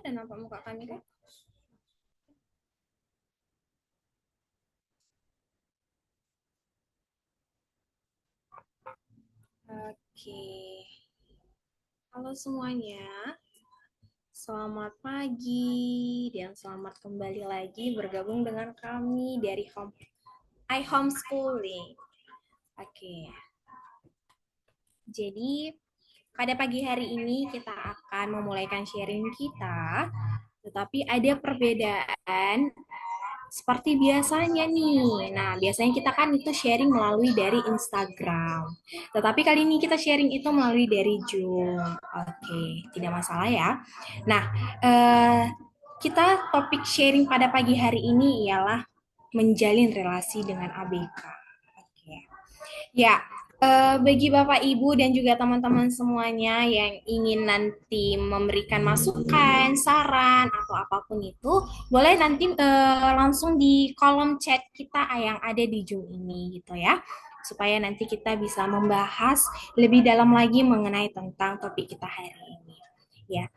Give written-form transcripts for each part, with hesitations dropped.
ada nampak muka kami kan? Oke. Halo semuanya. Selamat pagi dan selamat kembali lagi bergabung dengan kami dari iHomeschooling. Oke. Jadi pada pagi hari ini kita akan memulaikan sharing kita, tetapi ada perbedaan seperti biasanya nih. Nah, biasanya kita kan itu sharing melalui dari Instagram. Tetapi kali ini kita sharing itu melalui dari Zoom. Oke, tidak masalah ya. Nah, eh, kita topik sharing pada pagi hari ini ialah menjalin relasi dengan ABK. Oke. Ya, bagi Bapak Ibu dan juga teman-teman semuanya yang ingin nanti memberikan masukan, saran, atau apapun itu, boleh nanti langsung di kolom chat kita yang ada di Zoom ini gitu ya. Supaya nanti kita bisa membahas lebih dalam lagi mengenai tentang topik kita hari ini. Ya,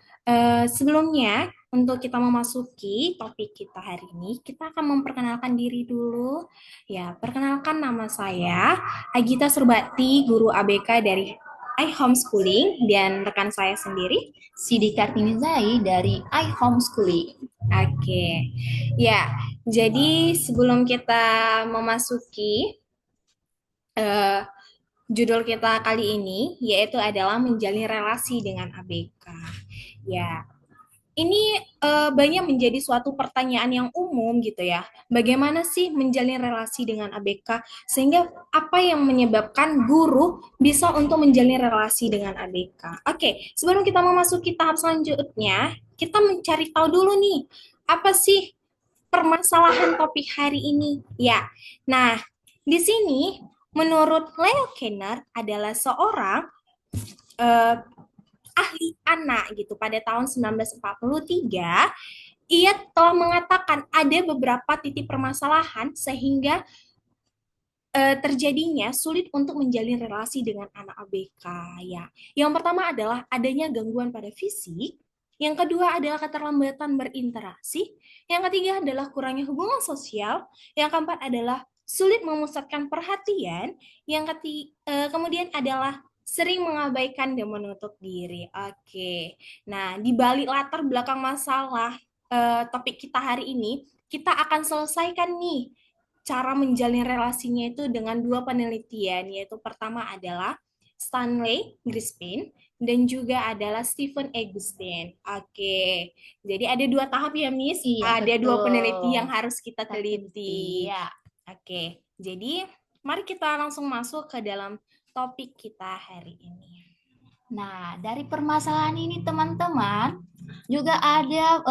sebelumnya untuk kita memasuki topik kita hari ini, kita akan memperkenalkan diri dulu. Ya, perkenalkan nama saya Agita Surbati, guru ABK dari iHomeschooling, dan rekan saya sendiri. Sidi Kartini Zai dari iHomeschooling. Oke, ya. Jadi sebelum kita memasuki eh, judul kita kali ini, yaitu adalah menjalin relasi dengan ABK. Ya, ini banyak menjadi suatu pertanyaan yang umum gitu ya. Bagaimana sih menjalin relasi dengan ABK? Sehingga apa yang menyebabkan guru bisa untuk menjalin relasi dengan ABK? Oke, sebelum kita memasuki tahap selanjutnya, kita mencari tahu dulu nih, apa sih permasalahan topik hari ini? Ya, nah di sini menurut Leo Kenner adalah seorang eh, ahli anak gitu pada tahun 1943, ia telah mengatakan ada beberapa titik permasalahan sehingga terjadinya sulit untuk menjalin relasi dengan anak ABK ya. Yang pertama adalah adanya gangguan pada fisik, yang kedua adalah keterlambatan berinteraksi, yang ketiga adalah kurangnya hubungan sosial, yang keempat adalah sulit memusatkan perhatian, kemudian adalah sering mengabaikan dan menutup diri. Oke. Nah, di balik latar belakang masalah topik kita hari ini, kita akan selesaikan nih cara menjalin relasinya itu dengan dua penelitian, yaitu pertama adalah Stanley Crispin dan juga adalah Stephen Augustine. Oke, jadi ada dua tahap ya, Miss. Iya, Ada dua peneliti yang betul. harus kita Teliti. teliti. Ya. Oke, jadi mari kita langsung masuk ke dalam topik kita hari ini. Nah, dari permasalahan ini teman-teman juga ada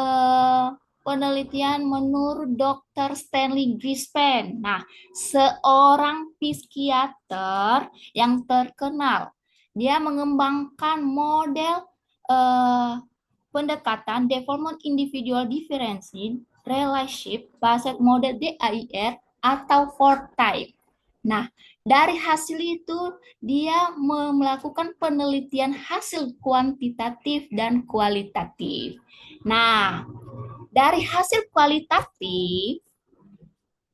penelitian menurut Dr. Stanley Grispen. Nah, seorang psikiater yang terkenal. Dia mengembangkan model eh, pendekatan Development Individual Differentiation Relationship based model DAIR atau four type. Nah, dari hasil itu dia melakukan penelitian hasil kuantitatif dan kualitatif. Nah, dari hasil kualitatif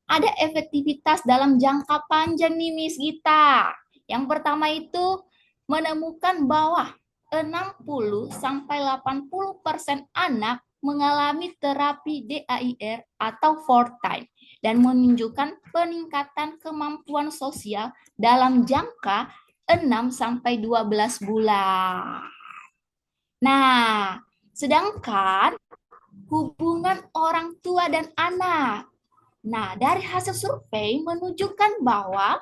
ada efektivitas dalam jangka panjang nih Miss Gita. Yang pertama itu menemukan bahwa 60 sampai 80% anak mengalami terapi DAIR atau four time dan menunjukkan peningkatan kemampuan sosial dalam jangka 6 sampai 12 bulan. Nah, sedangkan hubungan orang tua dan anak. Nah, dari hasil survei menunjukkan bahwa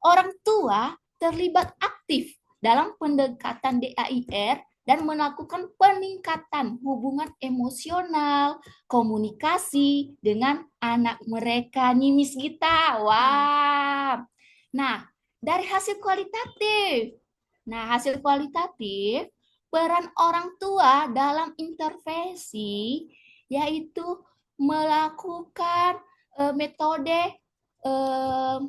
orang tua terlibat aktif dalam pendekatan DAIR dan melakukan peningkatan hubungan emosional, komunikasi dengan anak mereka nih Miss Gita. Wah. Nah, dari hasil kualitatif. Nah, hasil kualitatif peran orang tua dalam intervensi yaitu melakukan metode eh,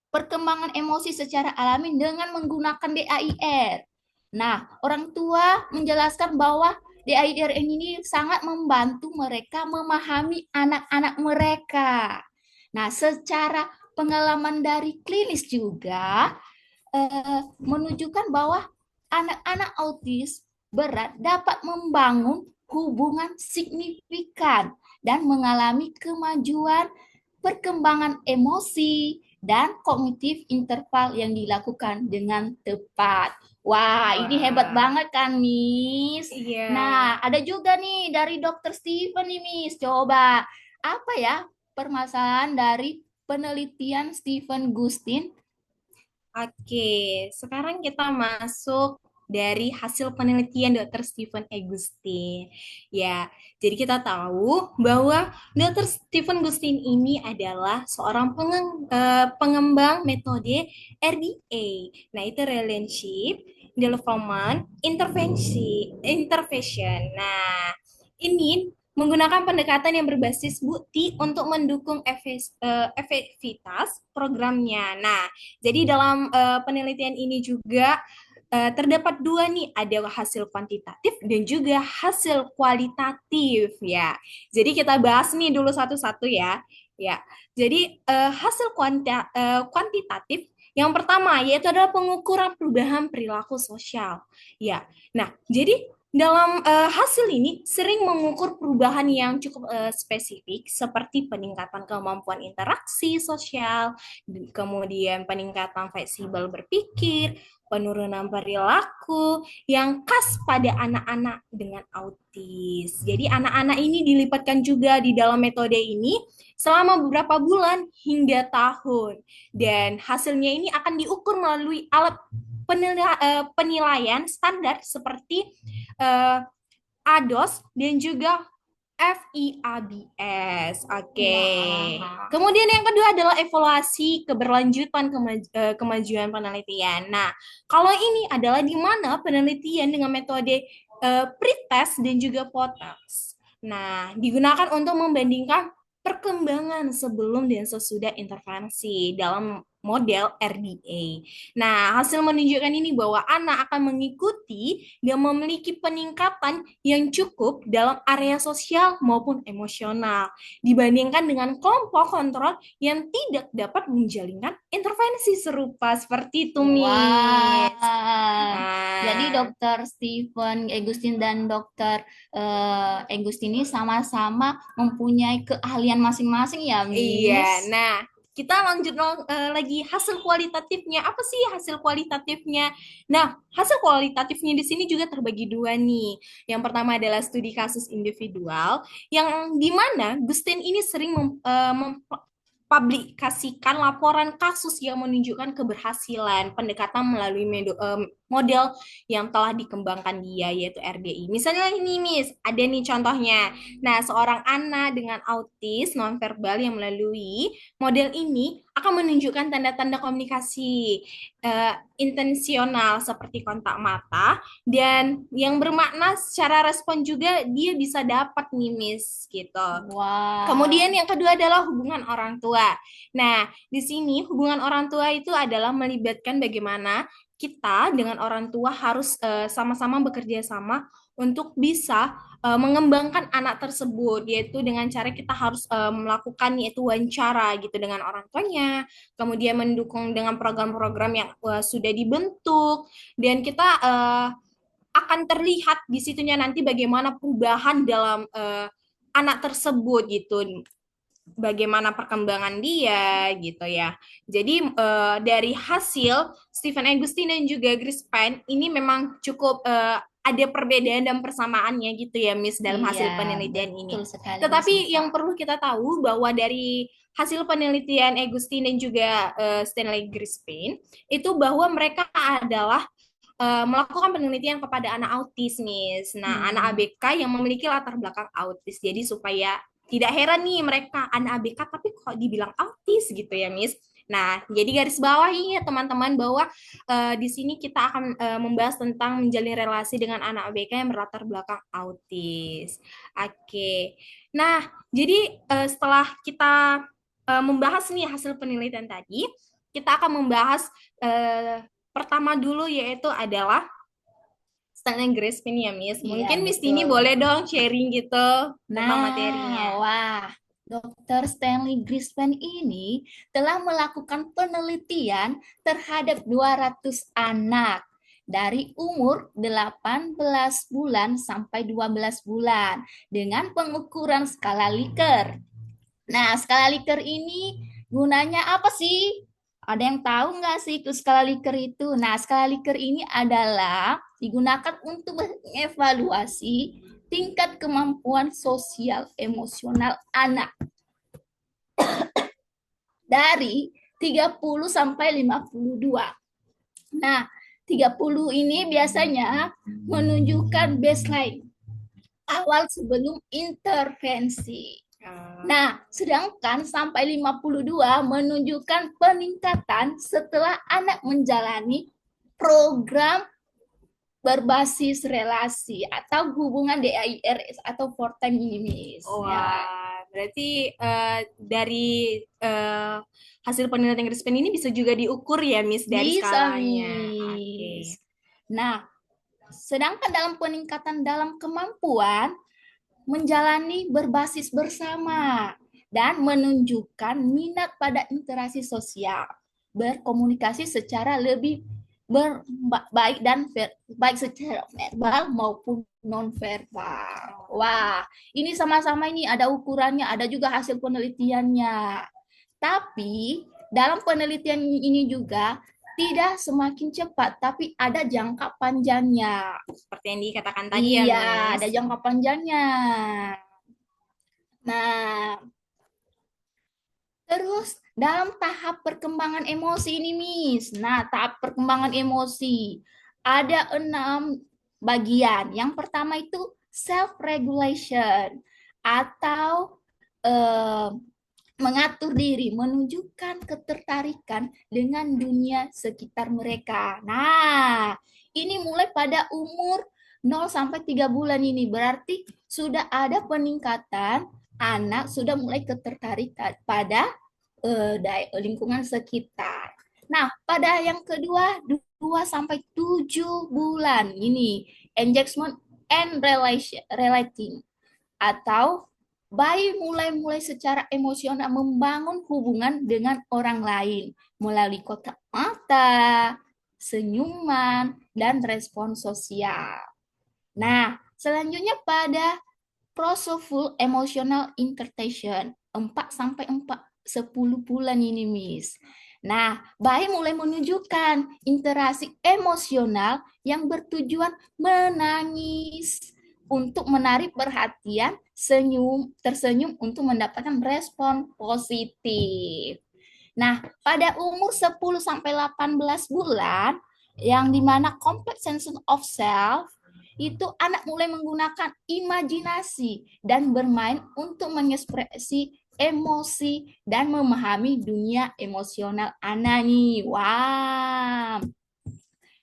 perkembangan emosi secara alami dengan menggunakan DAIR. Nah, orang tua menjelaskan bahwa DIRN ini sangat membantu mereka memahami anak-anak mereka. Nah, secara pengalaman dari klinis juga menunjukkan bahwa anak-anak autis berat dapat membangun hubungan signifikan dan mengalami kemajuan perkembangan emosi dan kognitif interval yang dilakukan dengan tepat. Wah, ini hebat Wah, banget kan, Miss? iya. Nah, ada juga nih dari Dokter Steven nih, Miss. Coba, apa ya permasalahan dari penelitian Stephen Gustin? Oke, sekarang kita masuk dari hasil penelitian Dr. Stephen Agustin. Ya, jadi kita tahu bahwa Dr. Stephen Gustin ini adalah seorang pengembang metode RDA. Nah, itu Relationship Development Intervention. Nah, ini menggunakan pendekatan yang berbasis bukti untuk mendukung efektivitas programnya. Nah, jadi dalam penelitian ini juga terdapat dua nih, ada hasil kuantitatif dan juga hasil kualitatif ya. Jadi kita bahas nih dulu satu-satu ya. Ya. Jadi hasil kuantitatif yang pertama yaitu adalah pengukuran perubahan perilaku sosial. Ya. Nah, jadi dalam hasil ini sering mengukur perubahan yang cukup spesifik seperti peningkatan kemampuan interaksi sosial, kemudian peningkatan fleksibel berpikir, penurunan perilaku yang khas pada anak-anak dengan autis. Jadi anak-anak ini dilipatkan juga di dalam metode ini selama beberapa bulan hingga tahun. Dan hasilnya ini akan diukur melalui alat penilaian standar seperti uh, ADOS dan juga FIABS. Oke. Wah, Kemudian yang kedua adalah evaluasi keberlanjutan kemajuan penelitian. Nah, kalau ini adalah di mana penelitian dengan metode pretest dan juga post. Nah, digunakan untuk membandingkan perkembangan sebelum dan sesudah intervensi dalam model RDA. Nah, hasil menunjukkan ini bahwa anak akan mengikuti dan memiliki peningkatan yang cukup dalam area sosial maupun emosional dibandingkan dengan kelompok kontrol yang tidak dapat menjalinkan intervensi serupa seperti itu, Miss. wah. Jadi Nah, Dokter Stephen Agustin dan Dokter Agustin ini sama-sama mempunyai keahlian masing-masing ya, iya. Miss. Nah, kita lanjut lagi hasil kualitatifnya. Apa sih hasil kualitatifnya? Nah, hasil kualitatifnya di sini juga terbagi dua nih. Yang pertama adalah studi kasus individual, yang di mana Gustin ini sering publikasikan laporan kasus yang menunjukkan keberhasilan pendekatan melalui model yang telah dikembangkan dia yaitu RDI. Misalnya ini Miss, ada nih contohnya. Nah, seorang anak dengan autis nonverbal yang melalui model ini akan menunjukkan tanda-tanda komunikasi intensional seperti kontak mata dan yang bermakna secara respon juga dia bisa dapat nih Miss gitu. Kemudian Wah. yang kedua adalah hubungan orang tua. Nah, di sini hubungan orang tua itu adalah melibatkan bagaimana kita dengan orang tua harus sama-sama bekerja sama untuk bisa mengembangkan anak tersebut, yaitu dengan cara kita harus melakukan yaitu wawancara gitu dengan orang tuanya, kemudian mendukung dengan program-program yang sudah dibentuk, dan kita akan terlihat di situnya nanti bagaimana perubahan dalam anak tersebut gitu, bagaimana perkembangan dia gitu ya. Jadi dari hasil Stephen Agustin dan juga Chris Pine ini memang cukup ada perbedaan dan persamaannya gitu ya Miss dalam Iya, hasil penelitian ini. betul sekali Miss Tetapi Nisa. yang perlu kita tahu bahwa dari hasil penelitian Agustin dan juga Stanley Crispin itu bahwa mereka adalah melakukan penelitian kepada anak autis, Miss. Nah, anak Hmm. ABK yang memiliki latar belakang autis. Jadi supaya tidak heran nih mereka anak ABK tapi kok dibilang autis gitu ya, Miss. Nah, jadi garis bawahi ya teman-teman bahwa di sini kita akan membahas tentang menjalin relasi dengan anak ABK yang berlatar belakang autis. Oke. Nah, jadi setelah kita membahas nih hasil penelitian tadi, kita akan membahas pertama dulu yaitu adalah Stanley Crispin ya, Miss. Iya, Mungkin Miss Tini betul. boleh dong sharing gitu tentang materinya. Nah, wah, Dr. Stanley Grispan ini telah melakukan penelitian terhadap 200 anak dari umur 18 bulan sampai 12 bulan dengan pengukuran skala Likert. Nah, skala Likert ini gunanya apa sih? Ada yang tahu nggak sih itu skala Likert itu? Nah, skala Likert ini adalah digunakan untuk mengevaluasi tingkat kemampuan sosial emosional anak dari 30 sampai 52. Nah, 30 ini biasanya menunjukkan baseline awal sebelum intervensi. Nah, sedangkan sampai 52 menunjukkan peningkatan setelah anak menjalani program berbasis relasi atau hubungan DIRS atau for time ini, Miss. Ya. Wah, berarti dari hasil penelitian Crispin ini bisa juga diukur ya, Miss, dari Bisa, skalanya. Miss. Oke. Nah, sedangkan dalam peningkatan dalam kemampuan menjalani berbasis bersama dan menunjukkan minat pada interaksi sosial, berkomunikasi secara lebih baik dan baik secara verbal maupun non verbal. Wah, ini sama-sama ini ada ukurannya, ada juga hasil penelitiannya. Tapi dalam penelitian ini juga tidak semakin cepat, tapi ada jangka panjangnya. Seperti yang dikatakan tadi ya, Iya, Miss. ada jangka panjangnya. Nah, terus dalam tahap perkembangan emosi ini, Miss. Nah, tahap perkembangan emosi ada 6 bagian. Yang pertama itu self-regulation atau eh, mengatur diri, menunjukkan ketertarikan dengan dunia sekitar mereka. Nah, ini mulai pada umur 0 sampai 3 bulan ini. Berarti sudah ada peningkatan anak sudah mulai ketertarikan pada lingkungan sekitar. Nah, pada yang kedua 2 sampai 7 bulan ini engagement and relating atau bayi mulai secara emosional membangun hubungan dengan orang lain melalui kontak mata, senyuman, dan respon sosial. Nah, selanjutnya pada prosoful emotional integration 4 sampai 10 bulan ini, Miss. Nah, bayi mulai menunjukkan interaksi emosional yang bertujuan menangis untuk menarik perhatian, tersenyum untuk mendapatkan respon positif. Nah, pada umur 10 sampai 18 bulan yang dimana complex sense of self itu anak mulai menggunakan imajinasi dan bermain untuk mengekspresi emosi dan memahami dunia emosional anak nih. Wow.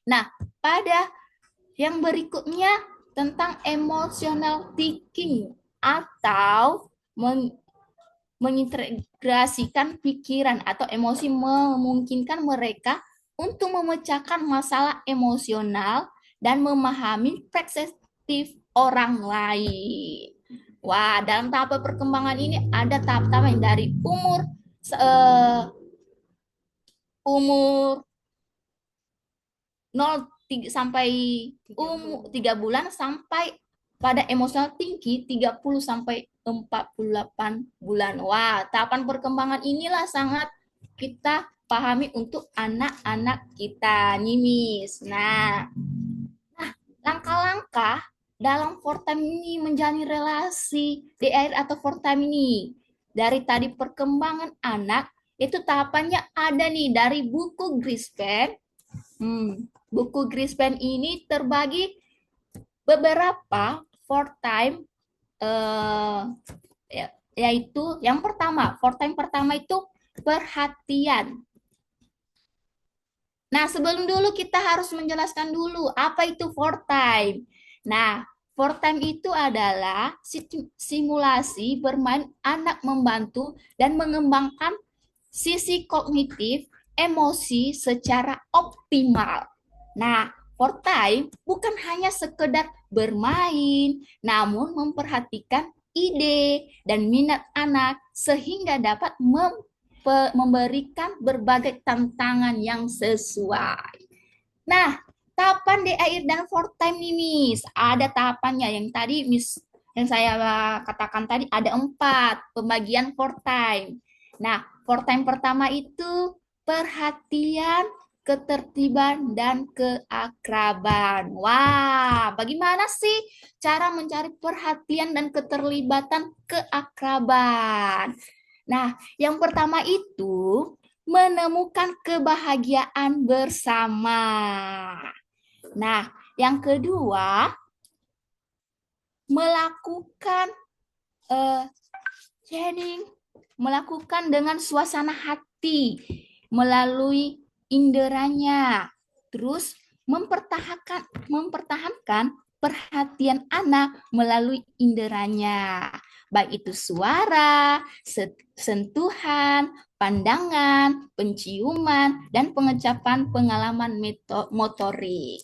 Nah, pada yang berikutnya tentang emotional thinking atau mengintegrasikan pikiran atau emosi memungkinkan mereka untuk memecahkan masalah emosional dan memahami perspektif orang lain. Wah, dalam tahap perkembangan ini ada tahap-tahap yang dari umur 0 sampai 3 bulan sampai pada emosional tinggi 30 sampai 48 bulan. Wah, tahapan perkembangan inilah sangat kita pahami untuk anak-anak kita nih, Miss. Nah, langkah-langkah dalam fortime ini menjalin relasi DIR atau fortime ini. Dari tadi perkembangan anak, itu tahapannya ada nih dari buku Grispan. Buku Grispan ini terbagi beberapa fortime yaitu yang pertama, fortime pertama itu perhatian. Nah, sebelum dulu kita harus menjelaskan dulu apa itu fortime. Nah, fortime itu adalah simulasi bermain anak membantu dan mengembangkan sisi kognitif emosi secara optimal. Nah, for time bukan hanya sekedar bermain, namun memperhatikan ide dan minat anak sehingga dapat memberikan berbagai tantangan yang sesuai. Nah, tahapan DAIR dan for time nih, Miss. Ada tahapannya yang tadi Miss yang saya katakan tadi ada 4 pembagian for time. Nah, for time pertama itu perhatian, ketertiban, dan keakraban. Wah, bagaimana sih cara mencari perhatian dan keterlibatan keakraban? Nah, yang pertama itu menemukan kebahagiaan bersama. Nah, yang kedua, melakukan uh, sharing, melakukan dengan suasana hati melalui inderanya. Terus mempertahankan perhatian anak melalui inderanya. Baik itu suara, sentuhan, pandangan, penciuman, dan pengecapan pengalaman motorik.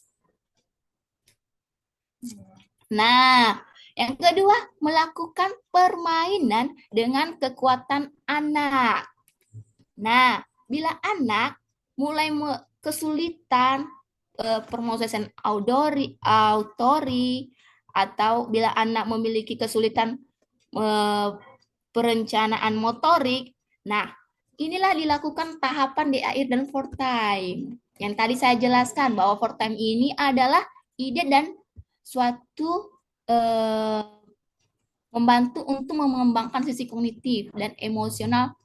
Nah, yang kedua, melakukan permainan dengan kekuatan anak. Nah, bila anak mulai kesulitan permosesan autori atau bila anak memiliki kesulitan perencanaan motorik, nah inilah dilakukan tahapan DAIR dan for time. Yang tadi saya jelaskan bahwa for time ini adalah ide dan suatu membantu untuk mengembangkan sisi kognitif dan emosional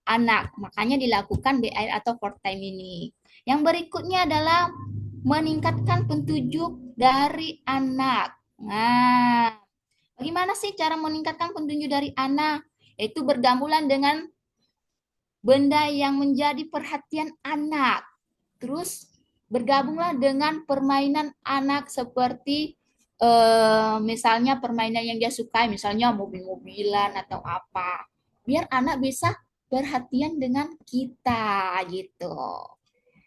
anak. Makanya dilakukan DAIR atau for time ini. Yang berikutnya adalah meningkatkan petunjuk dari anak. Nah, bagaimana sih cara meningkatkan petunjuk dari anak? Yaitu bergabungan dengan benda yang menjadi perhatian anak. Terus bergabunglah dengan permainan anak seperti misalnya permainan yang dia sukai, misalnya mobil-mobilan atau apa. Biar anak bisa perhatian dengan kita gitu.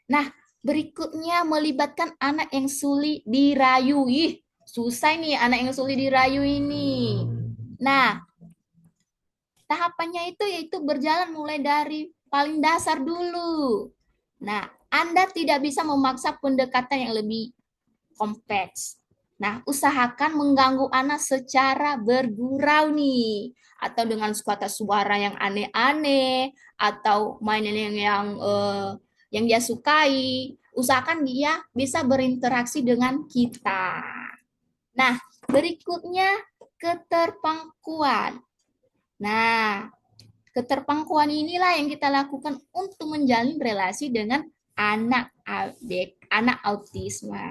Nah, berikutnya melibatkan anak yang sulit dirayu. Ih, susah nih anak yang sulit dirayu ini. Nah, tahapannya itu yaitu berjalan mulai dari paling dasar dulu. Nah, Anda tidak bisa memaksa pendekatan yang lebih kompleks. Nah, usahakan mengganggu anak secara bergurau nih, atau dengan kata suara yang aneh-aneh, atau mainan yang dia sukai. Usahakan dia bisa berinteraksi dengan kita. Nah, berikutnya keterpangkuan. Nah, keterpangkuan inilah yang kita lakukan untuk menjalin relasi dengan anak autisme.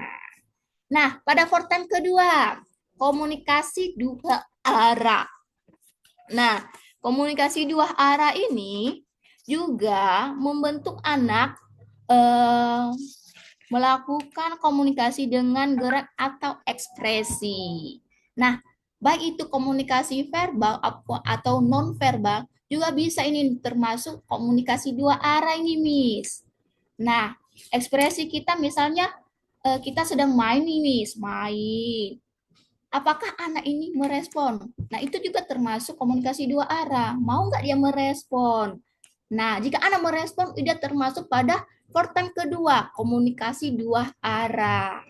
Nah, pada forten kedua, komunikasi dua arah. Nah, komunikasi dua arah ini juga membentuk anak melakukan komunikasi dengan gerak atau ekspresi. Nah, baik itu komunikasi verbal atau non-verbal, juga bisa ini termasuk komunikasi dua arah ini, Miss. Nah, ekspresi kita misalnya kita sedang main nih, Miss, main. Apakah anak ini merespon? Nah, itu juga termasuk komunikasi dua arah. Mau nggak dia merespon? Nah, jika anak merespon, tidak termasuk pada forten kedua, komunikasi dua arah.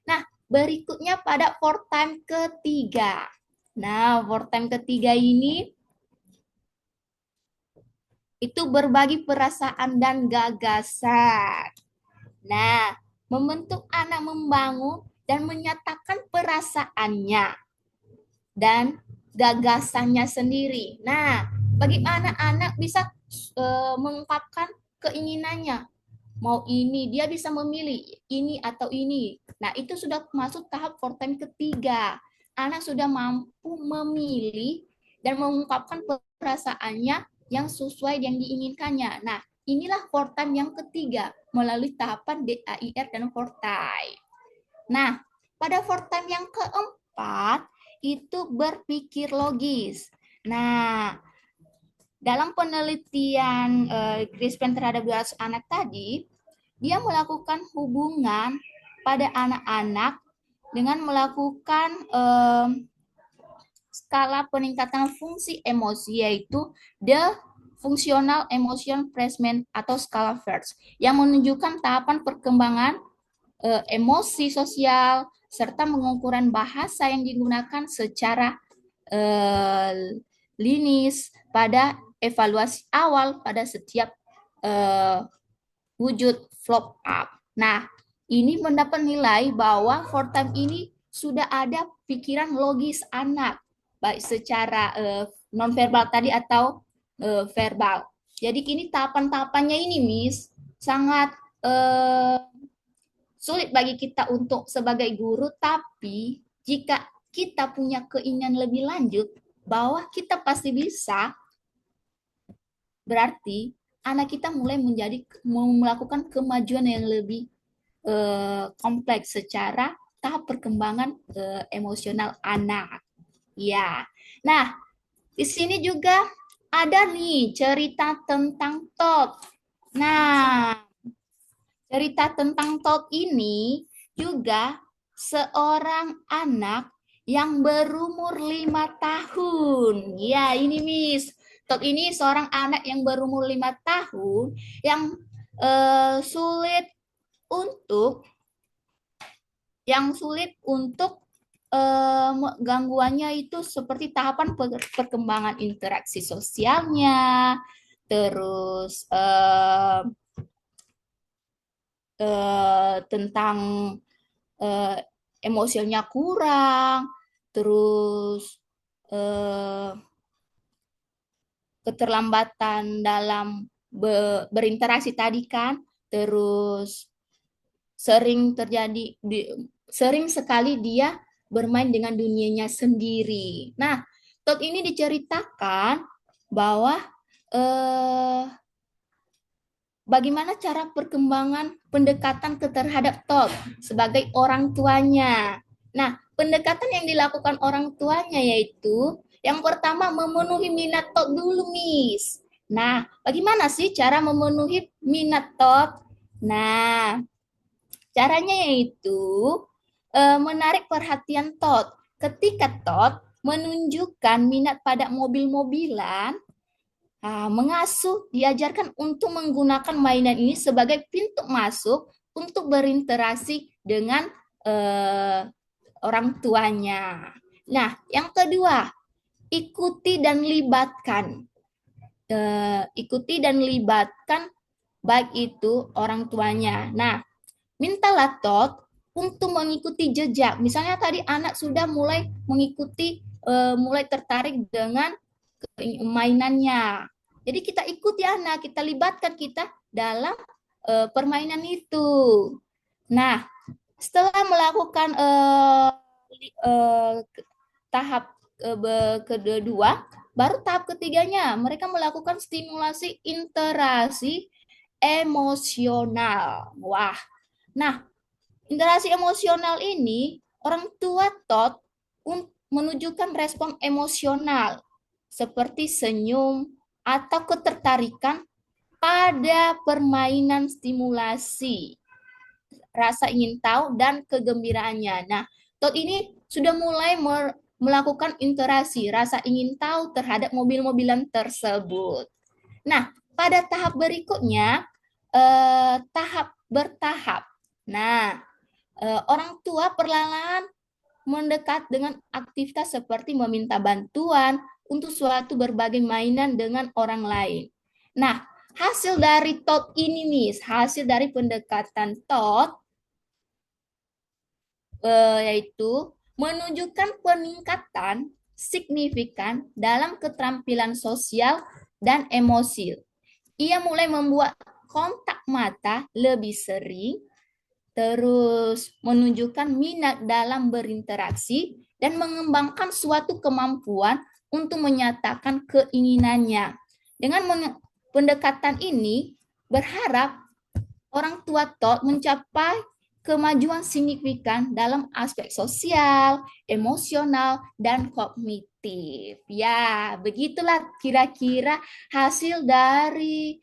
Nah, berikutnya pada forten ketiga. Nah, forten ketiga ini itu berbagi perasaan dan gagasan. Nah, membentuk anak membangun dan menyatakan perasaannya dan gagasannya sendiri. Nah, bagaimana anak bisa mengungkapkan keinginannya? Mau ini, dia bisa memilih ini atau ini. Nah, itu sudah masuk tahap forten ketiga. Anak sudah mampu memilih dan mengungkapkan perasaannya yang sesuai yang diinginkannya. Nah, inilah forten yang ketiga melalui tahapan DAIR dan forten. Nah, pada forten yang keempat itu berpikir logis. Nah, dalam penelitian CRISPR terhadap 200 anak tadi, dia melakukan hubungan pada anak-anak dengan melakukan skala peningkatan fungsi emosi, yaitu the Functional Emotion Placement atau skala FERS, yang menunjukkan tahapan perkembangan emosi sosial serta pengukuran bahasa yang digunakan secara linis pada evaluasi awal pada setiap eh, wujud flop up. Nah, ini mendapat nilai bahwa for time ini sudah ada pikiran logis anak, baik secara nonverbal tadi atau verbal. Jadi kini tahapan-tahapannya ini, Miss, sangat sulit bagi kita untuk sebagai guru, tapi jika kita punya keinginan lebih lanjut, bahwa kita pasti bisa, berarti anak kita mulai melakukan kemajuan yang lebih kompleks secara tahap perkembangan emosional anak. Ya, nah di sini juga ada nih cerita tentang Todd. Nah, cerita tentang Todd ini juga seorang anak yang berumur 5 tahun. Ya, ini Miss. Todd ini seorang anak yang berumur 5 tahun yang sulit untuk gangguannya itu seperti tahapan perkembangan interaksi sosialnya, terus tentang eh, emosinya kurang, terus eh, keterlambatan dalam berinteraksi tadi kan, terus sering sekali dia bermain dengan dunianya sendiri. Nah, Todd ini diceritakan bahwa eh, bagaimana cara perkembangan pendekatan terhadap Todd sebagai orang tuanya. Nah, pendekatan yang dilakukan orang tuanya yaitu yang pertama memenuhi minat Todd dulu, Miss. Nah, bagaimana sih cara memenuhi minat Todd? Nah, caranya yaitu menarik perhatian Todd. Ketika Todd menunjukkan minat pada mobil-mobilan, mengasuh diajarkan untuk menggunakan mainan ini sebagai pintu masuk untuk berinteraksi dengan orang tuanya. Nah, yang kedua, ikuti dan libatkan. Ikuti dan libatkan baik itu orang tuanya. Nah, mintalah Todd untuk mengikuti jejak. Misalnya tadi anak sudah mulai mengikuti, mulai tertarik dengan mainannya. Jadi kita ikuti anak, kita libatkan kita dalam permainan itu. Nah, setelah melakukan uh, tahap kedua, baru tahap ketiganya mereka melakukan stimulasi interaksi emosional. Wah, nah interaksi emosional ini orang tua Todd menunjukkan respon emosional seperti senyum atau ketertarikan pada permainan stimulasi, rasa ingin tahu dan kegembiraannya. Nah, Todd ini sudah mulai melakukan interaksi, rasa ingin tahu terhadap mobil-mobilan tersebut. Nah, pada tahap berikutnya, tahap bertahap. Nah, orang tua perlahan mendekat dengan aktivitas seperti meminta bantuan untuk suatu berbagai mainan dengan orang lain. Nah, hasil dari Todd ini nih, hasil dari pendekatan Todd yaitu menunjukkan peningkatan signifikan dalam keterampilan sosial dan emosi. Ia mulai membuat kontak mata lebih sering, terus menunjukkan minat dalam berinteraksi, dan mengembangkan suatu kemampuan untuk menyatakan keinginannya. Dengan pendekatan ini, berharap orang tua Todd mencapai kemajuan signifikan dalam aspek sosial, emosional, dan kognitif. Ya, begitulah kira-kira hasil dari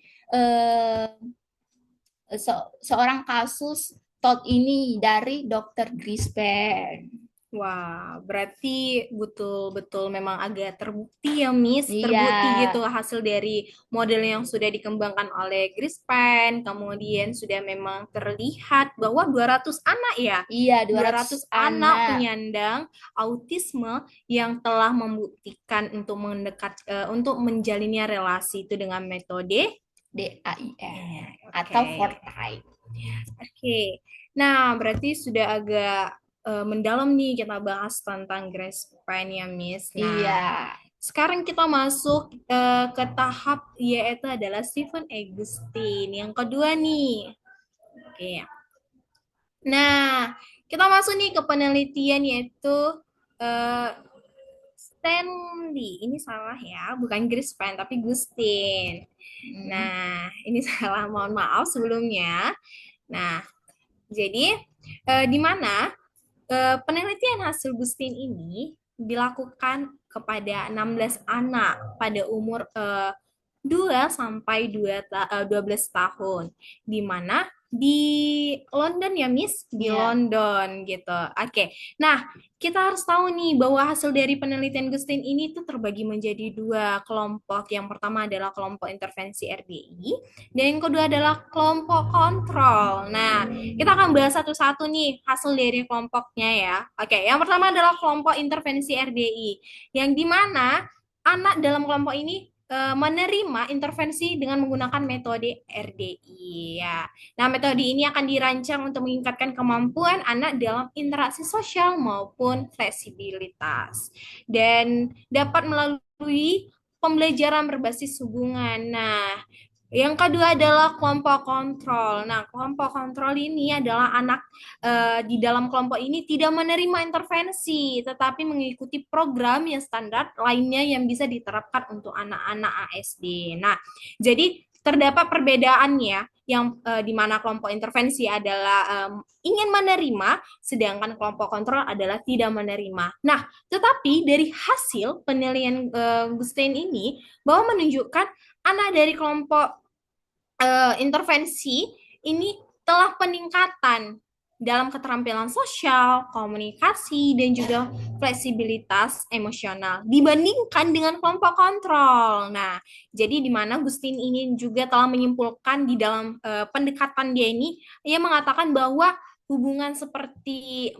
seorang kasus Todd ini dari Dokter Grispen. Wah, berarti betul-betul memang agak terbukti ya, Miss. Iya, Terbukti gitu hasil dari model yang sudah dikembangkan oleh Grispan. Kemudian sudah memang terlihat bahwa 200 anak ya, iya, 200 200 anak anak. penyandang autisme yang telah membuktikan untuk menjalinnya relasi itu dengan metode DAIM ya, atau oke. Fortnite. Oke. Nah, berarti sudah agak mendalam nih kita bahas tentang Grace Pine ya, Miss. Iya. Nah, sekarang kita masuk ke tahap yaitu adalah Stephen Augustine. Yang kedua nih. Oke. Nah, kita masuk nih ke penelitian yaitu eh, Stanley. Ini salah ya, bukan Grace Pine tapi Gustin. Hmm. Nah, ini salah, mohon maaf sebelumnya. Nah, jadi di mana penelitian hasil Gustin ini dilakukan kepada 16 anak pada umur 2 sampai 12 tahun, di mana di London ya Miss, di Iya. London gitu. Oke, nah kita harus tahu nih bahwa hasil dari penelitian Gustin ini tuh terbagi menjadi dua kelompok. Yang pertama adalah kelompok intervensi RDI, dan yang kedua adalah kelompok kontrol. Nah, kita akan bahas satu-satu nih hasil dari kelompoknya ya. Oke, yang pertama adalah kelompok intervensi RDI, yang dimana anak dalam kelompok ini menerima intervensi dengan menggunakan metode RDI ya. Nah, metode ini akan dirancang untuk meningkatkan kemampuan anak dalam interaksi sosial maupun fleksibilitas dan dapat melalui pembelajaran berbasis hubungan. Nah, yang kedua adalah kelompok kontrol. Nah, kelompok kontrol ini adalah anak di dalam kelompok ini tidak menerima intervensi, tetapi mengikuti program yang standar lainnya yang bisa diterapkan untuk anak-anak ASD. Nah, jadi terdapat perbedaannya yang di mana kelompok intervensi adalah ingin menerima, sedangkan kelompok kontrol adalah tidak menerima. Nah, tetapi dari hasil penilaian Gustein ini bahwa menunjukkan anak dari kelompok intervensi ini telah peningkatan dalam keterampilan sosial, komunikasi, dan juga fleksibilitas emosional dibandingkan dengan kelompok kontrol. Nah, jadi di mana Gustin ini juga telah menyimpulkan di dalam pendekatan dia ini, ia mengatakan bahwa hubungan seperti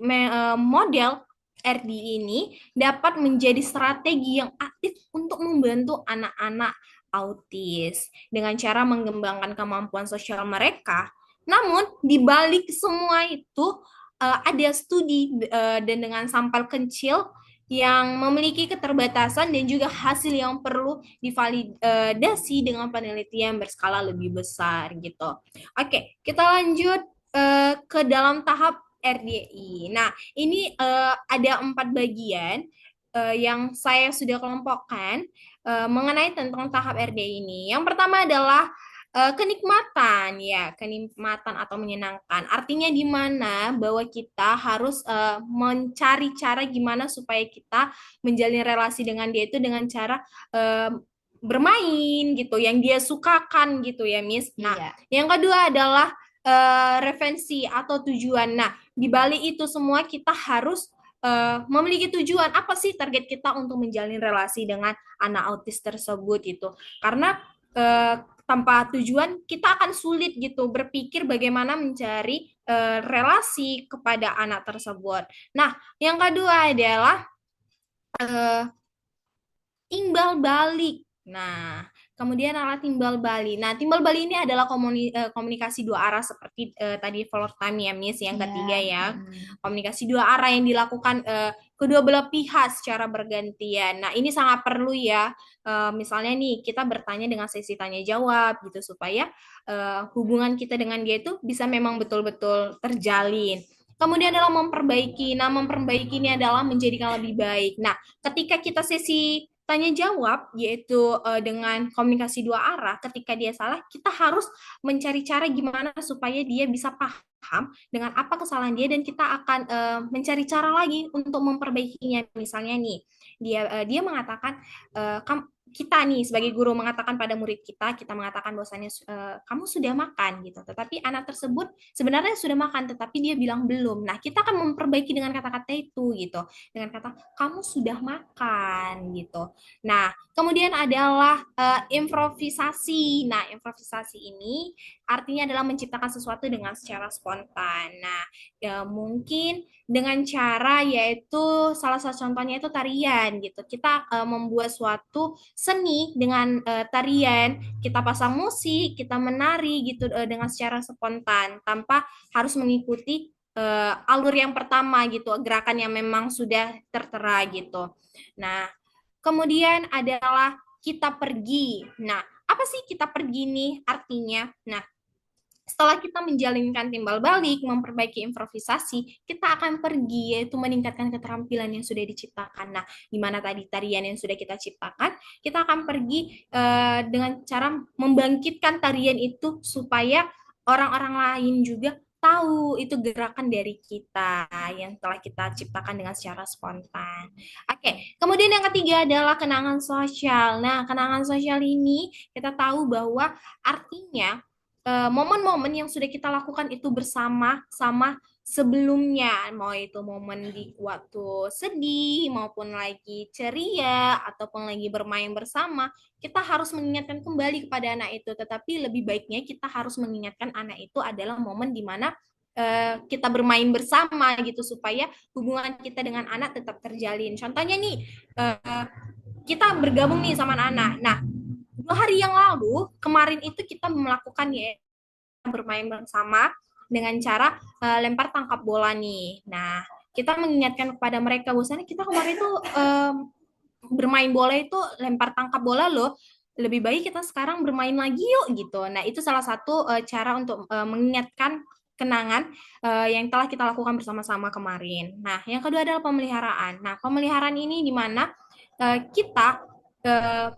model RD ini dapat menjadi strategi yang aktif untuk membantu anak-anak autis dengan cara mengembangkan kemampuan sosial mereka. Namun di balik semua itu ada studi dan dengan sampel kecil yang memiliki keterbatasan dan juga hasil yang perlu divalidasi dengan penelitian berskala lebih besar gitu. Oke, kita lanjut ke dalam tahap RDI. Nah, ini ada 4 bagian yang saya sudah kelompokkan mengenai tentang tahap RD ini. Yang pertama adalah kenikmatan, ya, kenikmatan atau menyenangkan. Artinya di mana bahwa kita harus mencari cara gimana supaya kita menjalin relasi dengan dia itu dengan cara bermain gitu, yang dia sukakan gitu ya, Miss. Nah, Iya. yang kedua adalah referensi atau tujuan. Nah, di balik itu semua kita harus memiliki tujuan apa sih target kita untuk menjalin relasi dengan anak autis tersebut itu, karena tanpa tujuan kita akan sulit gitu berpikir bagaimana mencari relasi kepada anak tersebut. Nah, yang kedua adalah eh, timbal balik. Nah, kemudian alat timbal balik. Nah, timbal balik ini adalah komunikasi dua arah seperti tadi follow time ya, Miss. Yang Iya. ketiga ya, komunikasi dua arah yang dilakukan kedua belah pihak secara bergantian. Nah, ini sangat perlu ya. Misalnya nih, kita bertanya dengan sesi tanya jawab gitu supaya hubungan kita dengan dia itu bisa memang betul-betul terjalin. Kemudian adalah memperbaiki. Nah, memperbaiki ini adalah menjadikan lebih baik. Nah, ketika kita sesi tanya jawab yaitu dengan komunikasi dua arah, ketika dia salah kita harus mencari cara gimana supaya dia bisa paham dengan apa kesalahan dia dan kita akan mencari cara lagi untuk memperbaikinya. Misalnya nih dia mengatakan kita nih sebagai guru mengatakan pada murid kita, kita mengatakan bahwasannya kamu sudah makan gitu. Tetapi anak tersebut sebenarnya sudah makan, tetapi dia bilang belum. Nah, kita akan memperbaiki dengan kata-kata itu gitu. Dengan kata kamu sudah makan gitu. Nah, kemudian adalah improvisasi. Nah, improvisasi ini artinya adalah menciptakan sesuatu dengan secara spontan. Nah, ya mungkin dengan cara yaitu salah satu contohnya itu tarian gitu. Kita membuat suatu seni dengan tarian, kita pasang musik, kita menari gitu dengan secara spontan tanpa harus mengikuti alur yang pertama gitu, gerakan yang memang sudah tertera gitu. Nah, kemudian adalah kita pergi. Nah, apa sih kita pergi nih artinya? Nah, setelah kita menjalinkan timbal balik, memperbaiki improvisasi, kita akan pergi, yaitu meningkatkan keterampilan yang sudah diciptakan. Nah, di mana tadi tarian yang sudah kita ciptakan, kita akan pergi dengan cara membangkitkan tarian itu supaya orang-orang lain juga tahu itu gerakan dari kita yang telah kita ciptakan dengan secara spontan. Oke, kemudian yang ketiga adalah kenangan sosial. Nah, kenangan sosial ini kita tahu bahwa artinya momen-momen yang sudah kita lakukan itu bersama sama sebelumnya, mau itu momen di waktu sedih maupun lagi ceria ataupun lagi bermain bersama, kita harus mengingatkan kembali kepada anak itu. Tetapi lebih baiknya kita harus mengingatkan anak itu adalah momen di mana kita bermain bersama gitu supaya hubungan kita dengan anak tetap terjalin. Contohnya nih, kita bergabung nih sama anak. Nah, 2 hari yang lalu kemarin itu kita melakukan ya bermain bersama dengan cara lempar tangkap bola nih. Nah, kita mengingatkan kepada mereka bahwasanya kita kemarin itu bermain bola itu lempar tangkap bola loh. Lebih baik kita sekarang bermain lagi yuk gitu. Nah, itu salah satu cara untuk mengingatkan kenangan yang telah kita lakukan bersama-sama kemarin. Nah, yang kedua adalah pemeliharaan. Nah, pemeliharaan ini di mana kita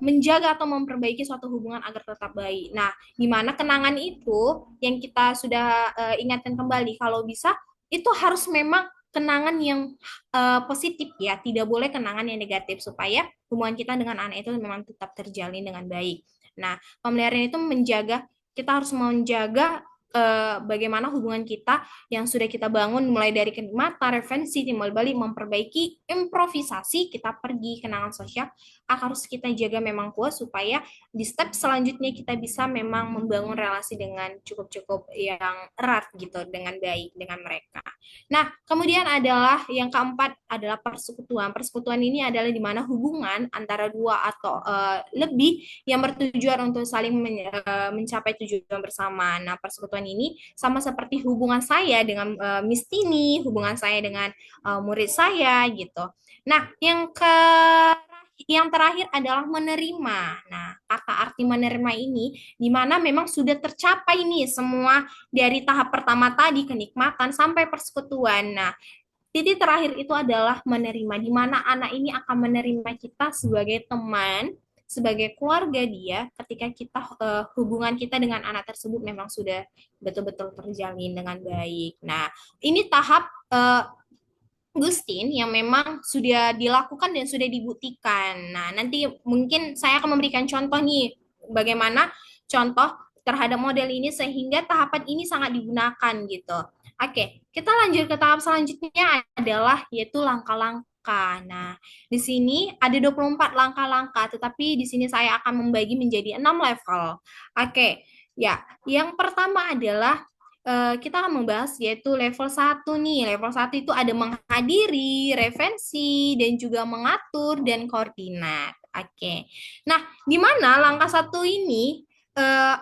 menjaga atau memperbaiki suatu hubungan agar tetap baik. Nah, di mana kenangan itu yang kita sudah ingatkan kembali, kalau bisa itu harus memang kenangan yang positif ya, tidak boleh kenangan yang negatif supaya hubungan kita dengan anak itu memang tetap terjalin dengan baik. Nah, pemeliharaan itu menjaga, kita harus menjaga bagaimana hubungan kita yang sudah kita bangun mulai dari kenikmatan, referensi, timbal balik, memperbaiki, improvisasi, kita pergi kenangan sosial harus kita jaga memang kuat supaya di step selanjutnya kita bisa memang membangun relasi dengan cukup-cukup yang erat gitu dengan baik dengan mereka. Nah, kemudian adalah yang keempat adalah persekutuan. Persekutuan ini adalah di mana hubungan antara dua atau lebih yang bertujuan untuk saling mencapai tujuan bersama. Nah, persekutuan ini sama seperti hubungan saya dengan Miss Tini, hubungan saya dengan murid saya gitu. Nah, yang terakhir adalah menerima. Nah, kata arti menerima ini di mana memang sudah tercapai nih semua dari tahap pertama tadi kenikmatan sampai persekutuan. Nah, titik terakhir itu adalah menerima di mana anak ini akan menerima kita sebagai teman, sebagai keluarga dia ketika kita hubungan kita dengan anak tersebut memang sudah betul-betul terjalin dengan baik. Nah, ini tahap Gustin yang memang sudah dilakukan dan sudah dibuktikan. Nah, nanti mungkin saya akan memberikan contoh nih bagaimana contoh terhadap model ini sehingga tahapan ini sangat digunakan gitu. Oke, kita lanjut ke tahap selanjutnya adalah yaitu langkah-langkah. Nah, di sini ada 24 langkah-langkah, tetapi di sini saya akan membagi menjadi 6 level. Oke, ya. Yang pertama adalah kita akan membahas yaitu level 1 nih. Level 1 itu ada menghadiri, referensi, dan juga mengatur dan koordinat. Oke. Nah, di mana langkah 1 ini